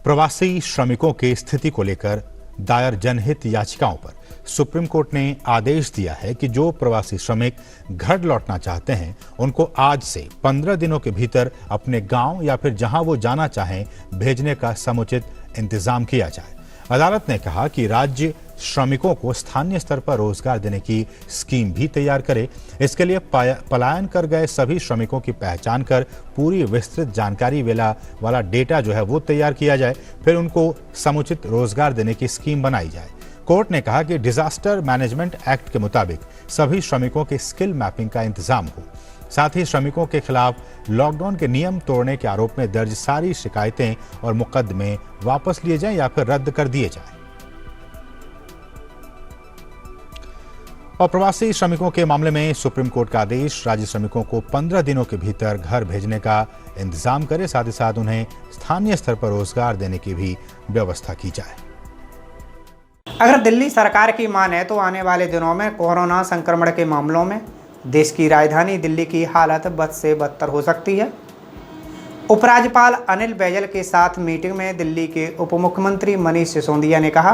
प्रवासी श्रमिकों की स्थिति को लेकर दायर जनहित याचिकाओं पर सुप्रीम कोर्ट ने आदेश दिया है कि जो प्रवासी श्रमिक घर लौटना चाहते हैं उनको आज से 15 दिनों के भीतर अपने गांव या फिर जहां वो जाना चाहें भेजने का समुचित इंतजाम किया जाए। अदालत ने कहा कि राज्य श्रमिकों को स्थानीय स्तर पर रोजगार देने की स्कीम भी तैयार करे। इसके लिए पलायन कर गए सभी श्रमिकों की पहचान कर पूरी विस्तृत जानकारी वाला डेटा जो है वो तैयार किया जाए, फिर उनको समुचित रोजगार देने की स्कीम बनाई जाए। कोर्ट ने कहा कि डिजास्टर मैनेजमेंट एक्ट के मुताबिक सभी श्रमिकों के स्किल मैपिंग का इंतजाम हो। साथ ही श्रमिकों के खिलाफ लॉकडाउन के नियम तोड़ने के आरोप में दर्ज सारी शिकायतें और मुकदमे वापस लिए जाएं या फिर रद्द कर दिए जाएं। और प्रवासी श्रमिकों के मामले में सुप्रीम कोर्ट का आदेश राज्य श्रमिकों को 15 दिनों के भीतर घर भेजने का इंतजाम करे, साथ ही साथ उन्हें स्थानीय स्तर पर रोजगार देने की भी व्यवस्था की जाए। अगर दिल्ली सरकार की माने तो आने वाले दिनों में कोरोना संक्रमण के मामलों में देश की राजधानी दिल्ली की हालत बद से बदतर हो सकती है। उपराज्यपाल अनिल बैजल के साथ मीटिंग में दिल्ली के उप मुख्यमंत्री मनीष सिसोदिया ने कहा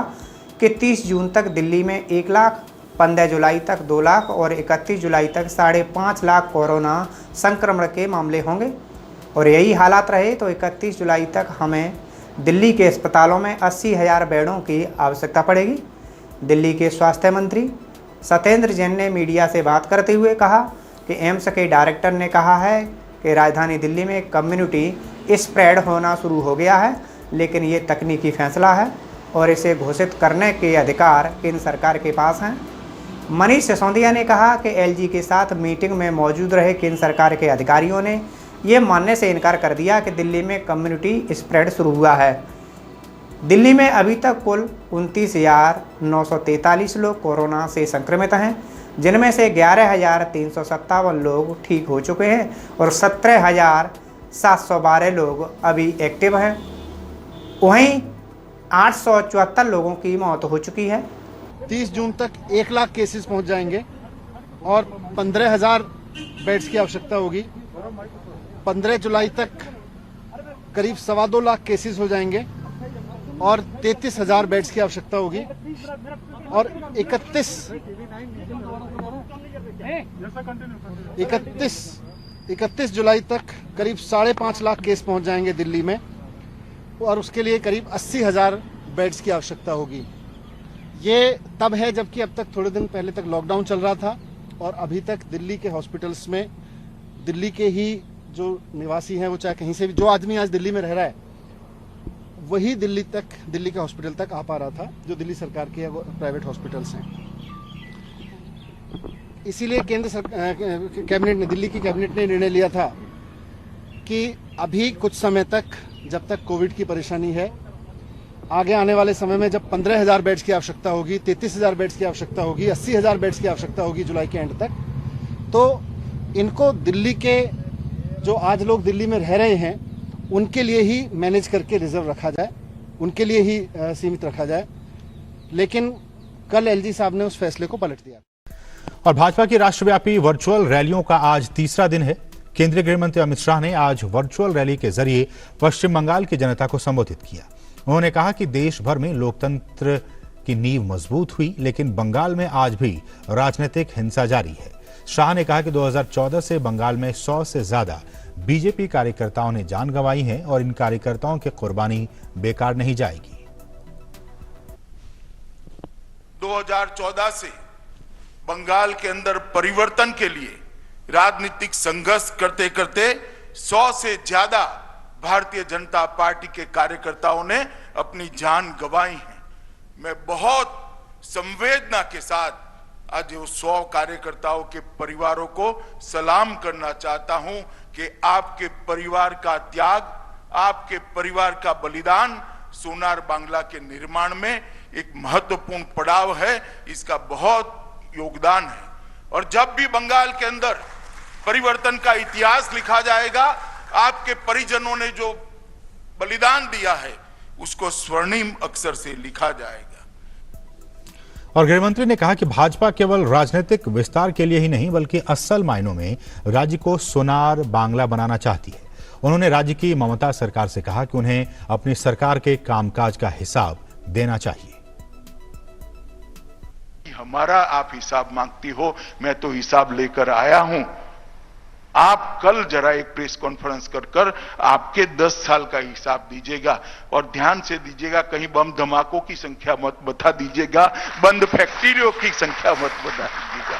कि 30 जून तक दिल्ली में 1 लाख, 15 जुलाई तक 2 लाख और 31 जुलाई तक 5.5 लाख कोरोना संक्रमण के मामले होंगे और यही हालात रहे तो 31 जुलाई तक हमें दिल्ली के अस्पतालों में 80,000 बेडों की आवश्यकता पड़ेगी। दिल्ली के स्वास्थ्य मंत्री सत्येंद्र जैन ने मीडिया से बात करते हुए कहा कि एम्स के डायरेक्टर ने कहा है कि राजधानी दिल्ली में कम्युनिटी स्प्रेड होना शुरू हो गया है, लेकिन ये तकनीकी फैसला है और इसे घोषित करने के अधिकार केंद्र सरकार के पास हैं। मनीष सिसोदिया ने कहा कि एलजी के साथ मीटिंग में मौजूद रहे केंद्र सरकार के अधिकारियों ने ये मानने से इनकार कर दिया कि दिल्ली में कम्युनिटी स्प्रेड शुरू हुआ है। दिल्ली में अभी तक कुल 29,943 लोग कोरोना से संक्रमित हैं, जिनमें से 11,357 लोग ठीक हो चुके हैं और 17,712 लोग अभी एक्टिव हैं। वहीं 874 लोगों की मौत हो चुकी है। 30 जून तक 1 लाख केसेस पहुंच जाएंगे और 15,000 बेड्स की आवश्यकता होगी। 15 जुलाई तक करीब 2.25 लाख केसेस हो जाएंगे और 33,000 बेड्स की आवश्यकता होगी और 31 जुलाई तक करीब 5.5 लाख केस पहुंच जाएंगे दिल्ली में और उसके लिए करीब 80,000 बेड्स की आवश्यकता होगी। ये तब है जबकि अब तक थोड़े दिन पहले तक लॉकडाउन चल रहा था और अभी तक दिल्ली के हॉस्पिटल्स में दिल्ली के ही जो निवासी हैं, वो चाहे कहीं से भी, जो आदमी आज दिल्ली में रह रहा है वही दिल्ली के हॉस्पिटल तक आ पा रहा था, जो दिल्ली सरकार के प्राइवेट हॉस्पिटल्स हैं। इसीलिए दिल्ली की कैबिनेट ने निर्णय लिया था कि अभी कुछ समय तक, जब तक कोविड की परेशानी है, आगे आने वाले समय में जब 15,000 बेड्स की आवश्यकता होगी, 33,000 बेड्स की आवश्यकता होगी, 80,000 बेड्स की आवश्यकता होगी जुलाई के एंड तक, तो इनको दिल्ली के जो आज लोग दिल्ली में रह रहे हैं उनके लिए ही मैनेज करके रिजर्व रखा जाए, उनके लिए ही सीमित रखा जाए। लेकिन कल एलजी साहब ने उस फैसले को पलट दिया। और भाजपा की राष्ट्रव्यापी वर्चुअल रैलियों का आज तीसरा दिन है। केंद्रीय गृह मंत्री अमित शाह ने आज वर्चुअल रैली के जरिए पश्चिम बंगाल की जनता को संबोधित किया। उन्होंने कहा कि देश भर में लोकतंत्र की नींव मजबूत हुई, लेकिन बंगाल में आज भी राजनीतिक हिंसा जारी है। शाह ने कहा कि 2014 से बंगाल में 100 से ज्यादा बीजेपी कार्यकर्ताओं ने जान गंवाई है और इन कार्यकर्ताओं की कुर्बानी बेकार नहीं जाएगी। 2014 से बंगाल के अंदर परिवर्तन के लिए राजनीतिक संघर्ष करते करते 100 से ज्यादा भारतीय जनता पार्टी के कार्यकर्ताओं ने अपनी जान गंवाई है। मैं बहुत संवेदना के साथ आज 100 कार्यकर्ताओं के परिवारों को सलाम करना चाहता हूं कि आपके परिवार का त्याग, आपके परिवार का बलिदान सोनार बांग्ला के निर्माण में एक महत्वपूर्ण पड़ाव है, इसका बहुत योगदान है। और जब भी बंगाल के अंदर परिवर्तन का इतिहास लिखा जाएगा, आपके परिजनों ने जो बलिदान दिया है उसको स्वर्णिम अक्षर से लिखा जाएगा। और गृहमंत्री ने कहा कि भाजपा केवल राजनीतिक विस्तार के लिए ही नहीं बल्कि असल मायनों में राज्य को सोनार बांग्ला बनाना चाहती है। उन्होंने राज्य की ममता सरकार से कहा कि उन्हें अपनी सरकार के कामकाज का हिसाब देना चाहिए। हमारा आप हिसाब मांगती हो, मैं तो हिसाब लेकर आया हूं। आप कल जरा एक प्रेस कॉन्फ्रेंस कर आपके 10 साल का हिसाब दीजिएगा और ध्यान से दीजिएगा, कहीं बम धमाकों की संख्या मत बता दीजिएगा, बंद फैक्ट्रियों की संख्या मत बता दीजिएगा,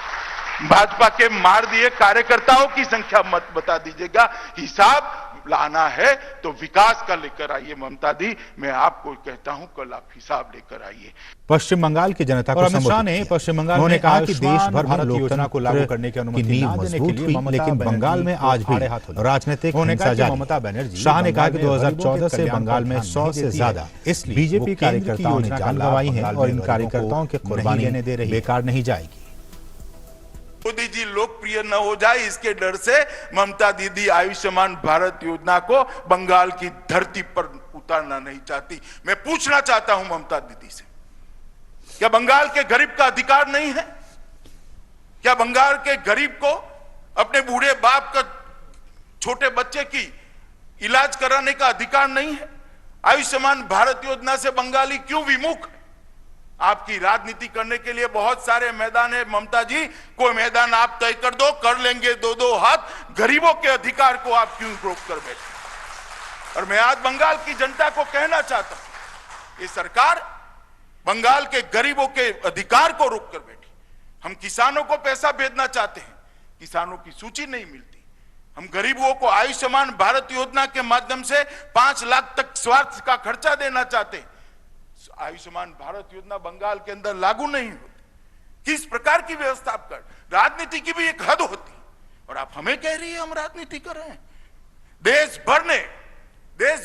भाजपा के मार दिए कार्यकर्ताओं की संख्या मत बता दीजिएगा। हिसाब लाना है तो विकास का लेकर आइए ममता दी, मैं आपको कहता हूं कल आप हिसाब लेकर आइए। पश्चिम बंगाल की जनता को संबोधित किया। पश्चिम बंगाल में कहा कि देश भर में लोकतंत्र को लागू करने की अनुमति नींव मजबूत हुई, लेकिन बंगाल में आज भी राजनीतिक हिंसा जारी। ममता बनर्जी शाह ने कहा कि 2014 से बंगाल में 100 से ज्यादा बीजेपी कार्यकर्ताओं ने जान गंवाई है और इन कार्यकर्ताओं की कुर्बानी बेकार नहीं जाएगी। मोदी जी लोकप्रिय न हो जाए इसके डर से ममता दीदी आयुष्मान भारत योजना को बंगाल की धरती पर उतारना नहीं चाहती। मैं पूछना चाहता हूं ममता दीदी से, क्या बंगाल के गरीब का अधिकार नहीं है? क्या बंगाल के गरीब को अपने बूढ़े बाप का छोटे बच्चे की इलाज कराने का अधिकार नहीं है? आयुष्मान भारत योजना से बंगाली क्यों विमुख है? आपकी राजनीति करने के लिए बहुत सारे मैदान है ममता जी, कोई मैदान आप तय कर दो, कर लेंगे दो हाथ। गरीबों के अधिकार को आप क्यों रोक कर बैठे? और मैं आज बंगाल की जनता को कहना चाहता हूं, ये सरकार बंगाल के गरीबों के अधिकार को रोक कर बैठी। हम किसानों को पैसा भेजना चाहते हैं, किसानों की सूची नहीं मिलती। हम गरीबों को आयुष्मान भारत योजना के माध्यम से 5 लाख तक स्वास्थ्य का खर्चा देना चाहते हैं। आयुष्मान भारत योजना बंगाल के अंदर लागू नहीं होती। किस प्रकार की व्यवस्था आप कर? राजनीति की भी एक हद होती और आप हमें कह रही है हम राजनीति कर रहे हैं। देश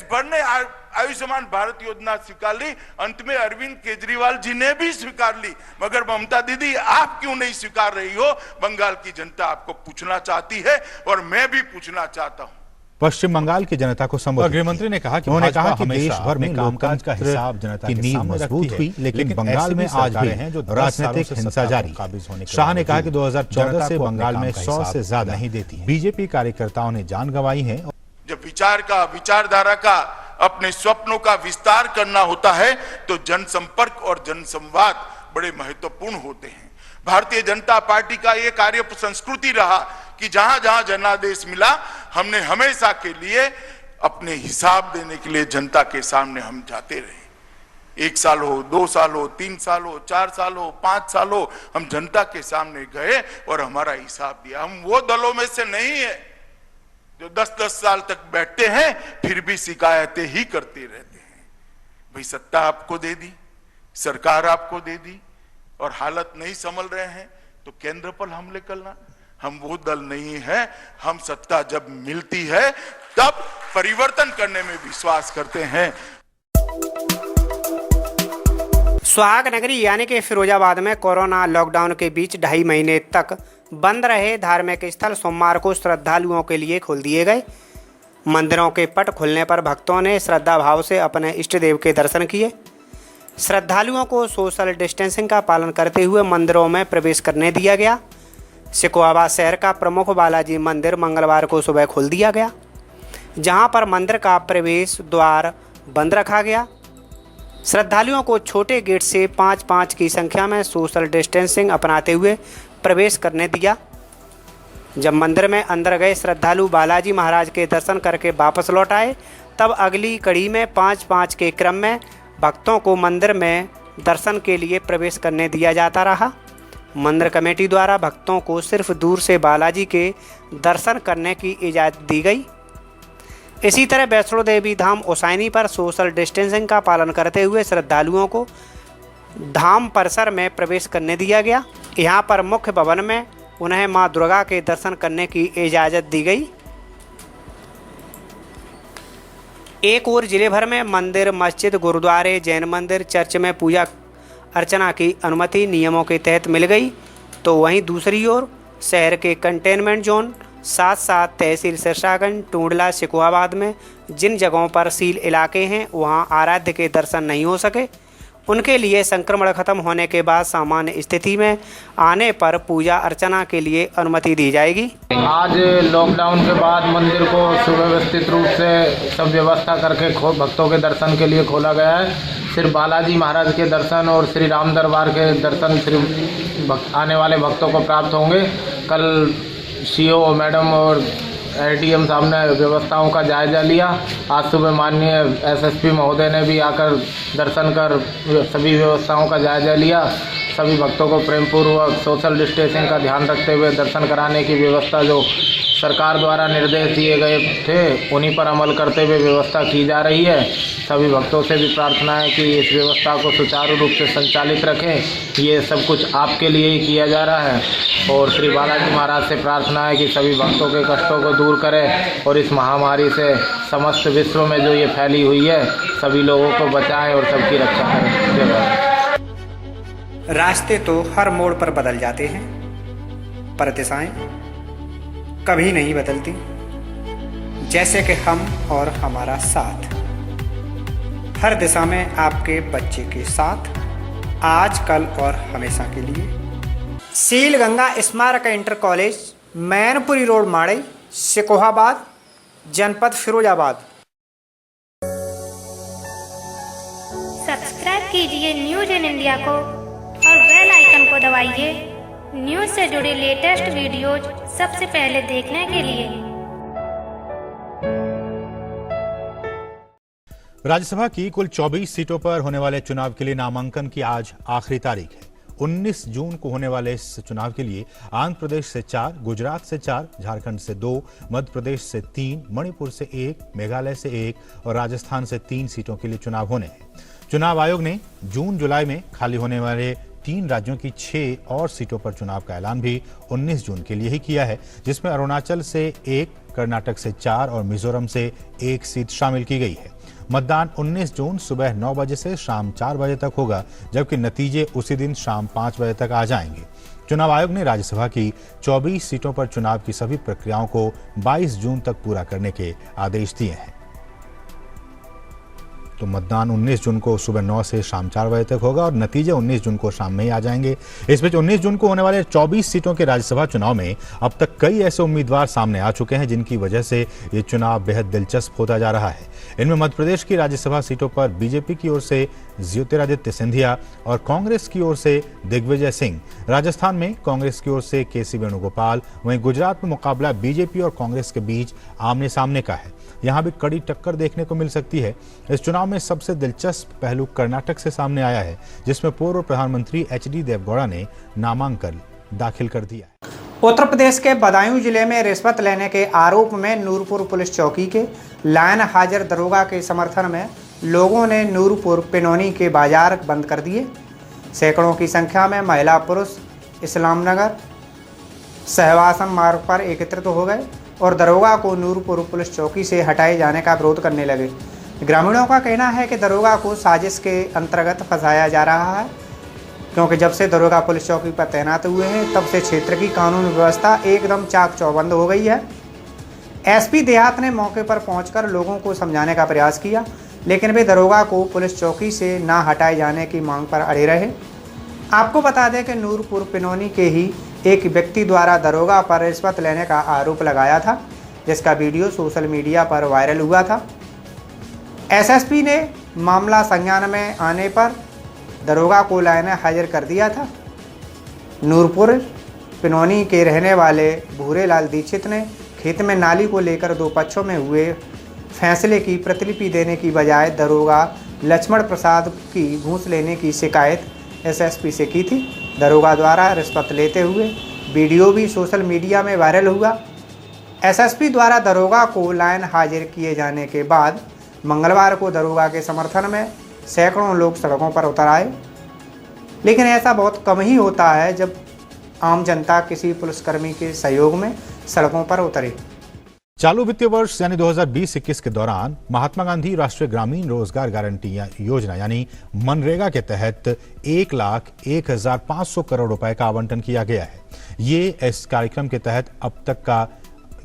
भर ने आयुष्मान भारत योजना स्वीकार ली, अंत में अरविंद केजरीवाल जी ने भी स्वीकार ली, मगर ममता दीदी आप क्यों नहीं स्वीकार रही हो? बंगाल की जनता आपको पूछना चाहती है और मैं भी पूछना चाहता हूं। पश्चिम बंगाल की जनता को संबोधित गृहमंत्री ने कहा कि उन्होंने कहा कि देश भर में कामकाज का हिसाब जनता की नींव मजबूत हुई, लेकिन बंगाल में आज भी राजनीतिक हिंसा जारी। शाह ने कहा कि 2014 से बंगाल में 100 से ज्यादा बीजेपी कार्यकर्ताओं ने जान गंवाई है। जब विचारधारा का अपने स्वप्नों का विस्तार करना होता है तो जनसंपर्क और जनसंवाद बड़े महत्वपूर्ण होते हैं। भारतीय जनता पार्टी का ये कार्य संस्कृति रहा कि जहां जहां जनादेश मिला, हमने हमेशा के लिए अपने हिसाब देने के लिए जनता के सामने हम जाते रहे। 1 साल हो, 2 साल हो, 3 साल हो, 4 साल हो, 5 साल हो, हम जनता के सामने गए और हमारा हिसाब दिया। हम वो दलों में से नहीं है जो 10-10 साल तक बैठते हैं फिर भी शिकायतें ही करते रहते हैं। भाई सत्ता आपको दे दी, सरकार आपको दे दी और हालत नहीं संभल रहे हैं तो केंद्र पर हमले करना। हम वो दल नहीं है, हम सत्ता जब मिलती है तब परिवर्तन करने में विश्वास करते हैं। सुहाग नगरी यानी कि फिरोजाबाद में कोरोना लॉकडाउन के बीच 2.5 महीने तक बंद रहे धार्मिक स्थल सोमवार को श्रद्धालुओं के लिए खोल दिए गए। मंदिरों के पट खुलने पर भक्तों ने श्रद्धा भाव से अपने इष्ट देव के दर्शन किए। श्रद्धालुओं को सोशल डिस्टेंसिंग का पालन करते हुए मंदिरों में प्रवेश करने दिया गया। सिकोहाबाद शहर का प्रमुख बालाजी मंदिर मंगलवार को सुबह खोल दिया गया, जहां पर मंदिर का प्रवेश द्वार बंद रखा गया। श्रद्धालुओं को छोटे गेट से 5-5 की संख्या में सोशल डिस्टेंसिंग अपनाते हुए प्रवेश करने दिया। जब मंदिर में अंदर गए श्रद्धालु बालाजी महाराज के दर्शन करके वापस लौट आए, तब अगली कड़ी में 5-5 के क्रम में भक्तों को मंदिर में दर्शन के लिए प्रवेश करने दिया जाता रहा। मंदिर कमेटी द्वारा भक्तों को सिर्फ दूर से बालाजी के दर्शन करने की इजाज़त दी गई। इसी तरह वैष्णो देवी धाम उसाइनी पर सोशल डिस्टेंसिंग का पालन करते हुए श्रद्धालुओं को धाम परिसर में प्रवेश करने दिया गया। यहाँ पर मुख्य भवन में उन्हें मां दुर्गा के दर्शन करने की इजाज़त दी गई। एक और जिले भर में मंदिर, मस्जिद, गुरुद्वारे, जैन मंदिर, चर्च में पूजा अर्चना की अनुमति नियमों के तहत मिल गई, तो वहीं दूसरी ओर शहर के कंटेनमेंट जोन साथ तहसील सिरसागंज, टूंडला, सिकोहाबाद में जिन जगहों पर सील इलाके हैं वहां आराध्य के दर्शन नहीं हो सके, उनके लिए संक्रमण खत्म होने के बाद सामान्य स्थिति में आने पर पूजा अर्चना के लिए अनुमति दी जाएगी। आज लॉकडाउन के बाद मंदिर को सुव्यवस्थित रूप से सब व्यवस्था करके भक्तों के दर्शन के लिए खोला गया है। सिर्फ बालाजी महाराज के दर्शन और श्री राम दरबार के दर्शन सिर्फ आने वाले भक्तों को प्राप्त होंगे। कल सीओ मैडम और एडीएम साहब ने व्यवस्थाओं का जायजा लिया। आज सुबह माननीय एसएसपी महोदय ने भी आकर दर्शन कर सभी व्यवस्थाओं का जायजा लिया। सभी भक्तों को प्रेम पूर्वक सोशल डिस्टेंसिंग का ध्यान रखते हुए दर्शन कराने की व्यवस्था जो सरकार द्वारा निर्देश दिए गए थे उन्हीं पर अमल करते हुए व्यवस्था की जा रही है। सभी भक्तों से भी प्रार्थना है कि इस व्यवस्था को सुचारू रूप से संचालित रखें। ये सब कुछ आपके लिए ही किया जा रहा है और श्री बालाजी महाराज से प्रार्थना है कि सभी भक्तों के कष्टों को दूर करें और इस महामारी से समस्त विश्व में जो ये फैली हुई है सभी लोगों को बचाएं और सबकी रक्षा करें। जय भारत। रास्ते तो हर मोड़ पर बदल जाते हैं, पर दिशाएं कभी नहीं बदलती। जैसे कि हम और हमारा साथ, हर दिशा में आपके बच्चे के साथ, आज कल और हमेशा के लिए। Sheel Ganga Smarak inter college, Mainpuri road, Madai, Sikohabad, जनपद फिरोजाबाद। सब्सक्राइब कीजिए न्यूज इन इंडिया को और बेल आइकन को दबाइए न्यूज से जुड़े लेटेस्ट वीडियोज सबसे पहले देखने के लिए। राज्यसभा की कुल 24 सीटों पर होने वाले चुनाव के लिए नामांकन की आज आखिरी तारीख है। 19 जून को होने वाले इस चुनाव के लिए आंध्र प्रदेश से 4, गुजरात से 4, झारखंड से 2, मध्य प्रदेश से 3, मणिपुर से 1, मेघालय से 1 और राजस्थान से 3 सीटों के लिए चुनाव होने हैं। चुनाव आयोग ने जून जुलाई में खाली होने वाले 3 राज्यों की 6 और सीटों पर चुनाव का ऐलान भी 19 जून के लिए ही किया है, जिसमें अरुणाचल से 1, कर्नाटक से 4 और मिजोरम से 1 सीट शामिल की गई है। मतदान 19 जून सुबह 9 बजे से शाम 4 बजे तक होगा, जबकि नतीजे उसी दिन शाम 5 बजे तक आ जाएंगे। चुनाव आयोग ने राज्यसभा की 24 सीटों पर चुनाव की सभी प्रक्रियाओं को 22 जून तक पूरा करने के आदेश दिए हैं। तो मतदान 19 जून को सुबह 9 से शाम 4 बजे तक होगा और नतीजे 19 जून को शाम में ही आ जाएंगे। इस बीच 19 जून को होने वाले 24 सीटों के राज्यसभा चुनाव में अब तक कई ऐसे उम्मीदवार सामने आ चुके हैं जिनकी वजह से ये चुनाव बेहद दिलचस्प होता जा रहा है। इनमें मध्य प्रदेश की राज्यसभा सीटों पर बीजेपी की ओर से ज्योतिरादित्य सिंधिया और कांग्रेस की ओर से दिग्विजय सिंह, राजस्थान में कांग्रेस की ओर से केसी वेणुगोपाल, वहीं गुजरात में मुकाबला बीजेपी और कांग्रेस के बीच आमने सामने का है। यहां भी कड़ी टक्कर देखने को मिल सकती है। इस चुनाव में सबसे दिलचस्प पहलू कर्नाटक से सामने आया है, जिसमें पूर्व प्रधानमंत्री एचडी देवगौड़ा ने नामांकन दाखिल कर दिया है। उत्तर प्रदेश के बदायूं जिले में रिश्वत लेने के आरोप में नूरपुर पुलिस चौकी के लाइन हाजिर दरोगा के समर्थन में लोगों ने नूरपुर पिनौनी के बाजार बंद कर दिए। सैकड़ों की संख्या में महिला पुरुष इस्लामनगर सहवासम मार्ग पर एकत्रित हो गए और दरोगा को नूरपुर पुलिस चौकी से हटाए जाने का विरोध करने लगे। ग्रामीणों का कहना है कि दरोगा को साजिश के अंतर्गत फंसाया जा रहा है, क्योंकि जब से दरोगा पुलिस चौकी पर तैनात हुए हैं तब से क्षेत्र की कानून व्यवस्था एकदम चाक चौबंद हो गई है। एसपी देहात ने मौके पर पहुंचकर लोगों को समझाने का प्रयास किया, लेकिन वे दरोगा को पुलिस चौकी से ना हटाए जाने की मांग पर अड़े रहे। आपको बता दें कि नूरपुर पिनौनी के ही एक व्यक्ति द्वारा दरोगा पर रिश्वत लेने का आरोप लगाया था, जिसका वीडियो सोशल मीडिया पर वायरल हुआ था। एसएसपी ने मामला संज्ञान में आने पर दरोगा को लाइन हाजिर कर दिया था। नूरपुर पिनौनी के रहने वाले भूरेलाल दीक्षित ने खेत में नाली को लेकर 2 पक्षों में हुए फैसले की प्रतिलिपि देने की बजाय दरोगा लक्ष्मण प्रसाद की घूस लेने की शिकायत एसएसपी से की थी। दरोगा द्वारा रिश्वत लेते हुए वीडियो भी सोशल मीडिया में वायरल हुआ। एसएसपी द्वारा दरोगा को लाइन हाजिर किए जाने के बाद मंगलवार को दरोगा के समर्थन में सैकड़ों लोग सड़कों पर उतर आए, लेकिन ऐसा बहुत कम ही होता है जब आम जनता किसी पुलिसकर्मी के सहयोग में सड़कों पर उतरे। चालू वित्तीय वर्ष यानी 2020-21 के दौरान महात्मा गांधी राष्ट्रीय ग्रामीण रोजगार गारंटी योजना यानी मनरेगा के तहत 1,01,500 करोड़ रुपए का आवंटन किया गया है। ये इस कार्यक्रम के तहत अब तक का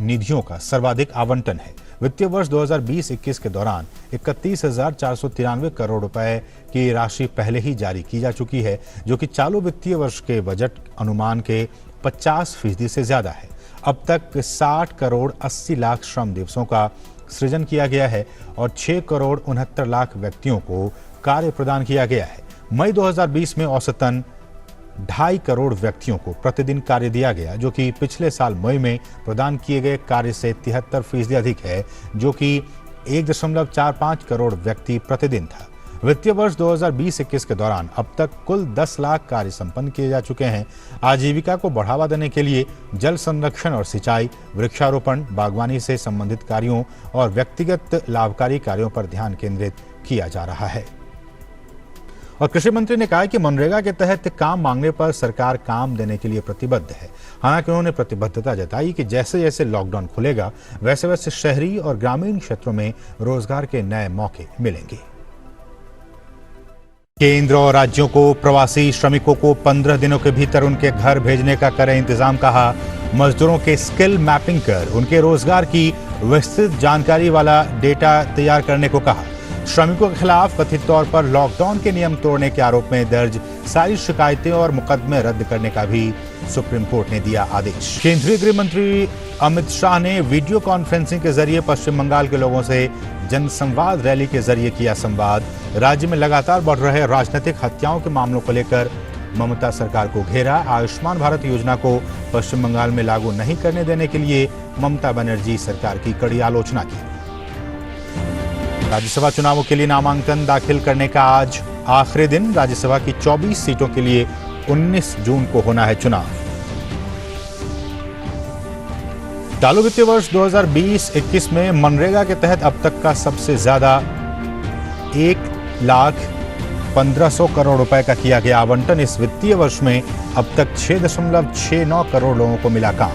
निधियों का सर्वाधिक आवंटन है। वित्तीय वर्ष 2020-21 के दौरान 31,493 करोड़ रुपए की राशि पहले ही जारी की जा चुकी है, जो कि चालू वित्तीय वर्ष के बजट अनुमान के 50% से ज्यादा है। अब तक 60 करोड़ 80 लाख श्रम दिवसों का सृजन किया गया है और 6 करोड़ 69 लाख व्यक्तियों को कार्य प्रदान किया गया है। मई 2020 में औसतन 2.5 करोड़ व्यक्तियों को प्रतिदिन कार्य दिया गया, जो कि पिछले साल मई में प्रदान किए गए कार्य से 73% अधिक है, जो कि 1.45 करोड़ व्यक्ति प्रतिदिन था। वित्तीय वर्ष 2020-21 के दौरान अब तक कुल 10 लाख कार्य संपन्न किए जा चुके हैं। आजीविका को बढ़ावा देने के लिए जल संरक्षण और सिंचाई, वृक्षारोपण, बागवानी से संबंधित कार्यों और व्यक्तिगत लाभकारी कार्यों पर ध्यान केंद्रित किया जा रहा है। और कृषि मंत्री ने कहा कि मनरेगा के तहत काम मांगने पर सरकार काम देने के लिए प्रतिबद्ध है। हालांकि उन्होंने प्रतिबद्धता जताई कि जैसे जैसे लॉकडाउन खुलेगा वैसे वैसे शहरी और ग्रामीण क्षेत्रों में रोजगार के नए मौके मिलेंगे। केंद्र और राज्यों को प्रवासी श्रमिकों को 15 दिनों के भीतर उनके घर भेजने का करें इंतजाम, कहा। मजदूरों के स्किल मैपिंग कर उनके रोजगार की विस्तृत जानकारी वाला डेटा तैयार करने को कहा। श्रमिकों के खिलाफ कथित तौर पर लॉकडाउन के नियम तोड़ने के आरोप में दर्ज सारी शिकायतें और मुकदमे रद्द करने का भी सुप्रीम कोर्ट ने दिया आदेश। केंद्रीय गृह मंत्री अमित शाह ने वीडियो कॉन्फ्रेंसिंग के जरिए पश्चिम बंगाल के लोगों से जनसंवाद रैली के जरिए किया संवाद। राज्य में लगातार बढ़ रहे राजनीतिक हत्याओं के मामलों को लेकर ममता सरकार को घेरा। आयुष्मान भारत योजना को पश्चिम बंगाल में लागू नहीं करने देने के लिए ममता बनर्जी सरकार की कड़ी आलोचना की। राज्यसभा चुनावों के लिए नामांकन दाखिल करने का आज आखिरी दिन। राज्यसभा की 24 सीटों के लिए 19 जून को होना है चुनाव। चालू वित्तीय वर्ष 2020-21 में मनरेगा के तहत अब तक का सबसे ज्यादा 1,15,00,000 करोड़ रुपए का किया गया आवंटन। इस वित्तीय वर्ष में अब तक 6.69 करोड़ लोगों को मिला काम।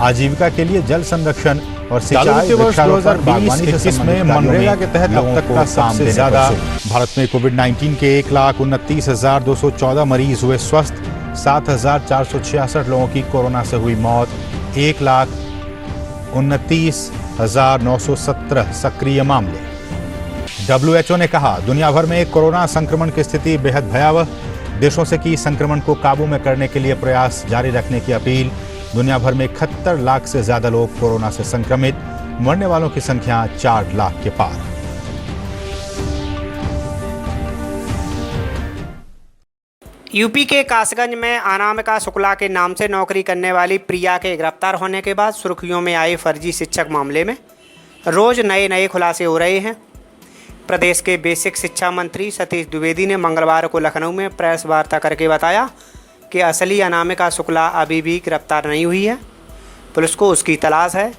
आजीविका के लिए जल संरक्षण और सिंचाई, वर्ष 2020-21 में मनरेगा के तहत अब तक का सबसे ज्यादा। भारत में कोविड-19 के 1,29,214 मरीज हुए स्वस्थ। 7,466 लोगों की कोरोना से हुई मौत। 1,29,917 सक्रिय मामले। WHO ने कहा, दुनिया भर में कोरोना संक्रमण की स्थिति बेहद भयावह। देशों से की संक्रमण को काबू में करने के लिए प्रयास जारी रखने की अपील। दुनिया भर में 71 लाख से ज्यादा लोग कोरोना से संक्रमित। मरने वालों की संख्या 4 लाख के पार। यूपी के कासगंज में अनामिका शुक्ला के नाम से नौकरी करने वाली प्रिया के गिरफ्तार होने के बाद सुर्खियों में आए फर्जी शिक्षक मामले में रोज नए खुलासे हो रहे हैं। प्रदेश के बेसिक शिक्षा मंत्री सतीश द्विवेदी ने मंगलवार को लखनऊ में प्रेस वार्ता करके बताया कि असली अनामिका शुक्ला अभी भी गिरफ्तार नहीं हुई है, पुलिस को उसकी तलाश है।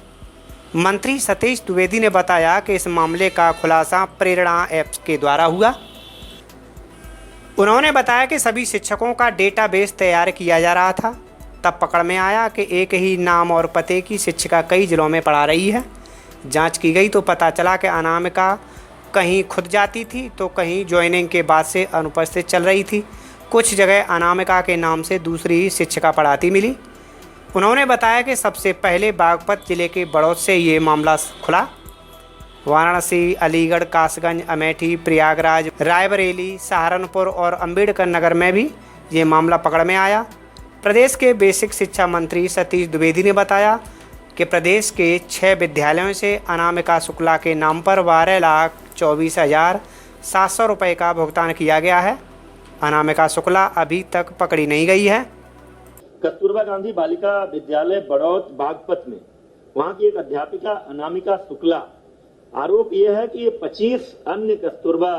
मंत्री सतीश द्विवेदी ने बताया कि इस मामले का खुलासा प्रेरणा ऐप्स के द्वारा हुआ। उन्होंने बताया कि सभी शिक्षकों का डेटाबेस तैयार किया जा रहा था, तब पकड़ में आया कि एक ही नाम और पते की शिक्षिका कई जिलों में पढ़ा रही है। जांच की गई तो पता चला कि अनामिका कहीं खुद जाती थी तो कहीं ज्वाइनिंग के बाद से अनुपस्थित चल रही थी। कुछ जगह अनामिका के नाम से दूसरी ही शिक्षिका पढ़ाती मिली। उन्होंने बताया कि सबसे पहले बागपत जिले के बड़ौद से ये मामला खुला। वाराणसी, अलीगढ़, कासगंज, अमेठी, प्रयागराज, रायबरेली, सहारनपुर और अंबेडकर नगर में भी ये मामला पकड़ में आया। प्रदेश के बेसिक शिक्षा मंत्री सतीश द्विवेदी ने बताया कि प्रदेश के 6 विद्यालयों से अनामिका शुक्ला के नाम पर 12,24,700 रुपये का भुगतान किया गया है। अनामिका शुक्ला अभी तक पकड़ी नहीं गई है। कस्तूरबा गांधी बालिका विद्यालय बड़ौद बागपत में वहां की एक अध्यापिका अनामिका शुक्ला, आरोप यह है कि ये 25 अन्य कस्तूरबा,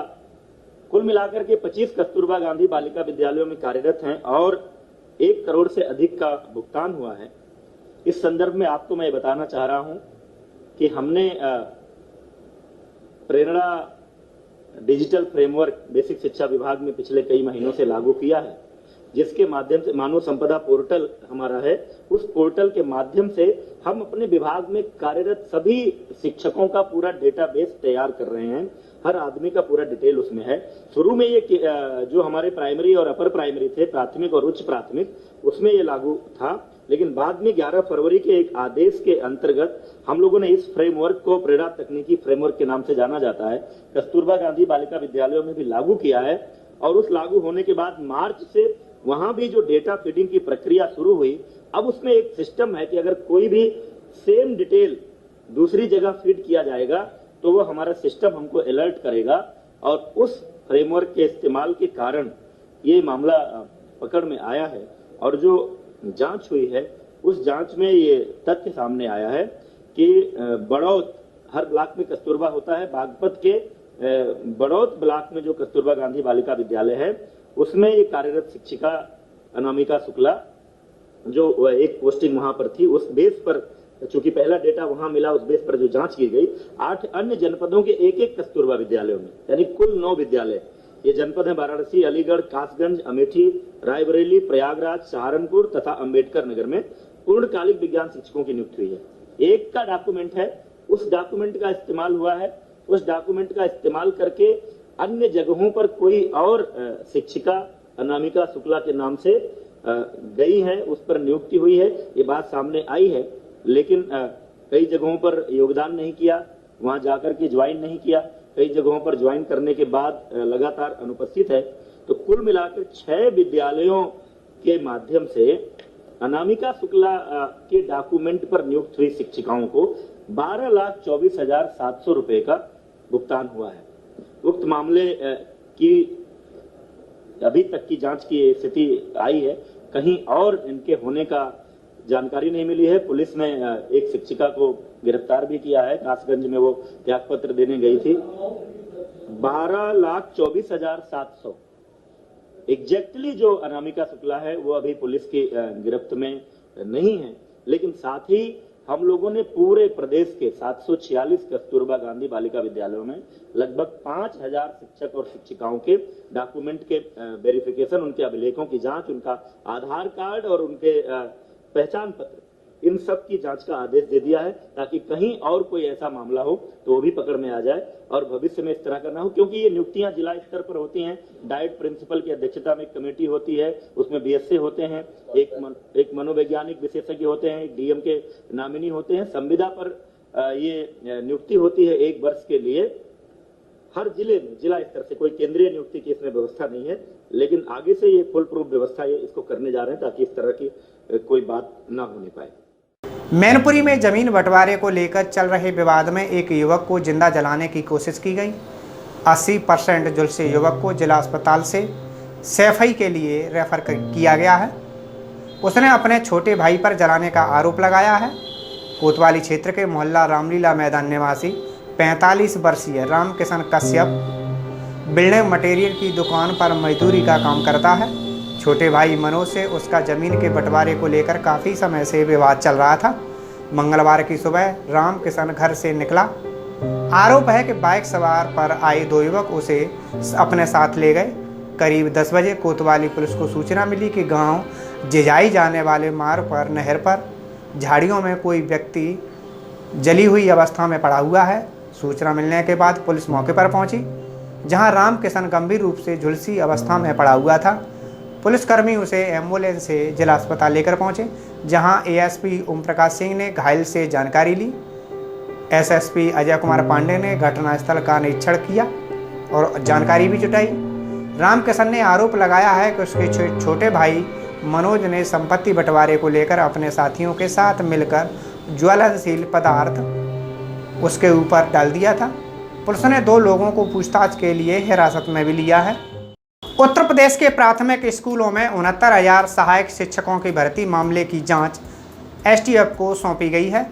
कुल मिलाकर के 25 कस्तूरबा गांधी बालिका विद्यालयों में कार्यरत हैं और 1 करोड़ से अधिक का भुगतान हुआ है। इस संदर्भ में आपको मैं बताना चाह रहा हूं कि हमने प्रेरणा डिजिटल फ्रेमवर्क बेसिक शिक्षा विभाग में पिछले कई महीनों से लागू किया है, जिसके माध्यम से मानव संपदा पोर्टल हमारा है। उस पोर्टल के माध्यम से हम अपने विभाग में कार्यरत सभी शिक्षकों का पूरा डेटाबेस तैयार कर रहे हैं। हर आदमी का पूरा डिटेल उसमें है। शुरू में ये जो हमारे प्राइमरी और अपर प्राइमरी थे, प्राथमिक और उच्च प्राथमिक, उसमें ये लागू था, लेकिन बाद में 11 फरवरी के एक आदेश के अंतर्गत हम लोगों ने इस फ्रेमवर्क को प्रेरणा तकनीकी फ्रेमवर्क के नाम से जाना जाता है, कस्तूरबा गांधी बालिका विद्यालयों में भी लागू किया है। और उस लागू होने के बाद मार्च से वहां भी जो डेटा फीडिंग की प्रक्रिया शुरू हुई, अब उसमें एक सिस्टम है कि अगर कोई भी सेम डिटेल दूसरी जगह फीड किया जाएगा तो वो हमारा सिस्टम हमको अलर्ट करेगा। और उस फ्रेमवर्क के इस्तेमाल के कारण ये मामला पकड़ में आया है और जो जांच हुई है उस जांच में ये तथ्य सामने आया है कि बड़ौत, हर ब्लॉक में कस्तूरबा होता है, बागपत के बड़ौत ब्लॉक में जो कस्तूरबा गांधी बालिका विद्यालय है उसमें ये कार्यरत शिक्षिका अनामिका शुक्ला जो एक पोस्टिंग वहां पर थी, उस बेस पर चूंकि पहला डेटा वहां मिला, उस बेस पर जो जांच की गई 8 अन्य जनपदों के एक कस्तूरबा विद्यालयों में, यानी कुल 9 विद्यालय। ये जनपद है वाराणसी, अलीगढ़, कासगंज, अमेठी, रायबरेली, प्रयागराज, सहारनपुर तथा अंबेडकर नगर में पूर्णकालिक विज्ञान शिक्षकों की नियुक्ति हुई है। एक का डॉक्यूमेंट है, उस डॉक्यूमेंट का इस्तेमाल हुआ है, उस डॉक्यूमेंट का इस्तेमाल करके अन्य जगहों पर कोई और शिक्षिका अनामिका शुक्ला के नाम से गई है, उस पर नियुक्ति हुई है, ये बात सामने आई है। लेकिन कई जगहों पर योगदान नहीं किया, वहां जाकर के ज्वाइन नहीं किया, कई जगहों पर ज्वाइन करने के बाद लगातार अनुपस्थित है। तो कुल मिलाकर 6 विद्यालयों के माध्यम से अनामिका शुक्ला के डॉक्यूमेंट पर नियुक्त हुई शिक्षिकाओं को 12,24,700 रुपए का भुगतान हुआ है। उक्त मामले की अभी तक की जांच की स्थिति आई है, कहीं और इनके होने का जानकारी नहीं मिली है। पुलिस ने एक शिक्षिका को गिरफ्तार भी किया है, कासगंज में वो त्यागपत्र देने गई थी। 12,24,700 एग्जैक्टली जो अनामिका शुक्ला है वो अभी पुलिस की गिरफ्त में नहीं है, लेकिन साथ ही हम लोगों ने पूरे प्रदेश के 746 कस्तूरबा गांधी बालिका विद्यालयों में लगभग 5,000 शिक्षक और शिक्षिकाओं के डॉक्यूमेंट के वेरिफिकेशन, उनके अभिलेखों की जांच, उनका आधार कार्ड और उनके पहचान पत्र, इन सब की जांच का आदेश दे दिया है ताकि कहीं और कोई ऐसा मामला हो तो वो भी पकड़ में आ जाए और भविष्य में इस तरह का ना हो। क्योंकि ये नियुक्तियां जिला स्तर पर होती हैं, डाइट प्रिंसिपल की अध्यक्षता में एक कमेटी होती है, उसमें बीएसए होते हैं, एक मनोवैज्ञानिक विशेषज्ञ होते हैं, एक डीएम के नामिनी होते हैं। संविदा पर ये नियुक्ति होती है 1 वर्ष के लिए। हर जिले में जिला स्तर से कोई केंद्रीय नियुक्ति की इसमें व्यवस्था नहीं है, लेकिन आगे से ये फुल प्रूफ व्यवस्था ये इसको करने जा रहे हैं ताकि इस तरह की कोई बात ना होने पाए। मैनपुरी में जमीन बंटवारे को लेकर चल रहे विवाद में एक युवक को जिंदा जलाने की कोशिश की गई। 80% जुल्से युवक को जिला अस्पताल से सैफई के लिए रेफर किया गया है। उसने अपने छोटे भाई पर जलाने का आरोप लगाया है। कोतवाली क्षेत्र के मोहल्ला रामलीला मैदान निवासी 45 वर्षीय रामकिशन कश्यप बिल्डिंग मटेरियल की दुकान पर मजदूरी का काम करता है। छोटे भाई मनोज से उसका जमीन के बंटवारे को लेकर काफ़ी समय से विवाद चल रहा था। मंगलवार की सुबह रामकिशन घर से निकला। आरोप है कि बाइक सवार पर आए 2 युवक उसे अपने साथ ले गए। करीब 10 बजे कोतवाली पुलिस को सूचना मिली कि गांव जिजाई जाने वाले मार्ग पर नहर पर झाड़ियों में कोई व्यक्ति जली हुई अवस्था में पड़ा हुआ है। सूचना मिलने के बाद पुलिस मौके पर पहुंची, जहां रामकिशन गंभीर रूप से झुलसी अवस्था में पड़ा हुआ था। पुलिसकर्मी उसे एम्बुलेंस से जिला अस्पताल लेकर पहुंचे, जहां एएसपी ओम प्रकाश सिंह ने घायल से जानकारी ली। एसएसपी अजय कुमार पांडे ने घटनास्थल का निरीक्षण किया और जानकारी भी जुटाई। रामकिशन ने आरोप लगाया है कि उसके छोटे भाई मनोज ने संपत्ति बंटवारे को लेकर अपने साथियों के साथ मिलकर ज्वलनशील पदार्थ उसके ऊपर डाल दिया था। पुलिस ने 2 लोगों को पूछताछ के लिए हिरासत में भी लिया है। उत्तर प्रदेश के प्राथमिक स्कूलों में 69,000 सहायक शिक्षकों की भर्ती मामले की जांच एसटीएफ को सौंपी गई है।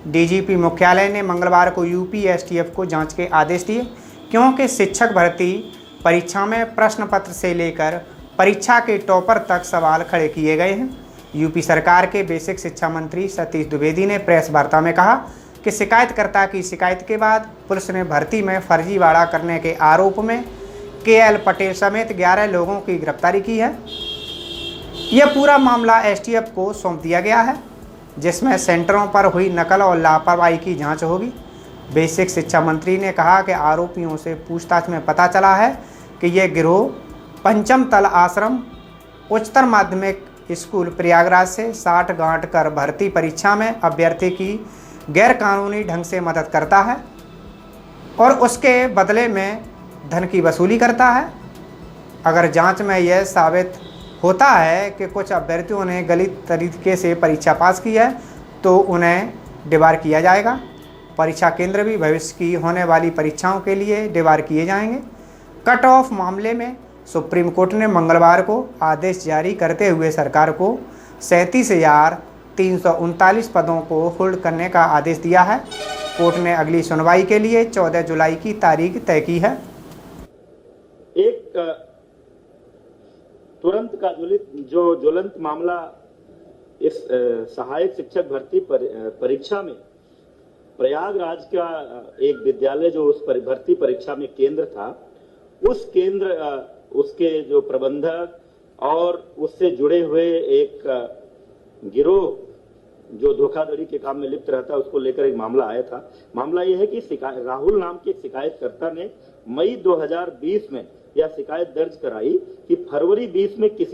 डीजीपी मुख्यालय ने मंगलवार को यूपी एसटीएफ को जांच के आदेश दिए, क्योंकि शिक्षक भर्ती परीक्षा में प्रश्न पत्र से लेकर परीक्षा के टॉपर तक सवाल खड़े किए गए हैं। यूपी सरकार के बेसिक शिक्षा मंत्री सतीश द्विवेदी ने प्रेस वार्ता में कहा कि शिकायतकर्ता की शिकायत के बाद पुलिस ने भर्ती में फर्जीवाड़ा करने के आरोप में केएल पटेल समेत 11 लोगों की गिरफ्तारी की है। यह पूरा मामला एसटीएफ को सौंप दिया गया है, जिसमें सेंटरों पर हुई नकल और लापरवाही की जांच होगी। बेसिक शिक्षा मंत्री ने कहा कि आरोपियों से पूछताछ में पता चला है कि यह गिरोह पंचम तल आश्रम उच्चतर माध्यमिक स्कूल प्रयागराज से 60 गांठ कर भर्ती परीक्षा में अभ्यर्थी की गैरकानूनी ढंग से मदद करता है और उसके बदले में धन की वसूली करता है। अगर जांच में यह साबित होता है कि कुछ अभ्यर्थियों ने गलत तरीके से परीक्षा पास की है तो उन्हें डिबार किया जाएगा। परीक्षा केंद्र भी भविष्य की होने वाली परीक्षाओं के लिए डिबार किए जाएंगे। कट ऑफ मामले में सुप्रीम कोर्ट ने मंगलवार को आदेश जारी करते हुए सरकार को 37,339 पदों को होल्ड करने का आदेश दिया है। कोर्ट ने अगली सुनवाई के लिए 14 जुलाई की तारीख तय की है। एक तुरंत का ज्वलंत मामला इस सहायक शिक्षक भर्ती परीक्षा में प्रयागराज का एक विद्यालय जो उस भर्ती परीक्षा में केंद्र था, उस केंद्र उसके जो प्रबंधक और उससे जुड़े हुए एक गिरोह जो धोखाधड़ी के काम में लिप्त रहता है, उसको लेकर एक मामला आया था। मामला यह है कि राहुल नाम के एक शिकायतकर्ता ने मई 2020 में यह शिकायत दर्ज कराई कि फरवरी 20 में किसी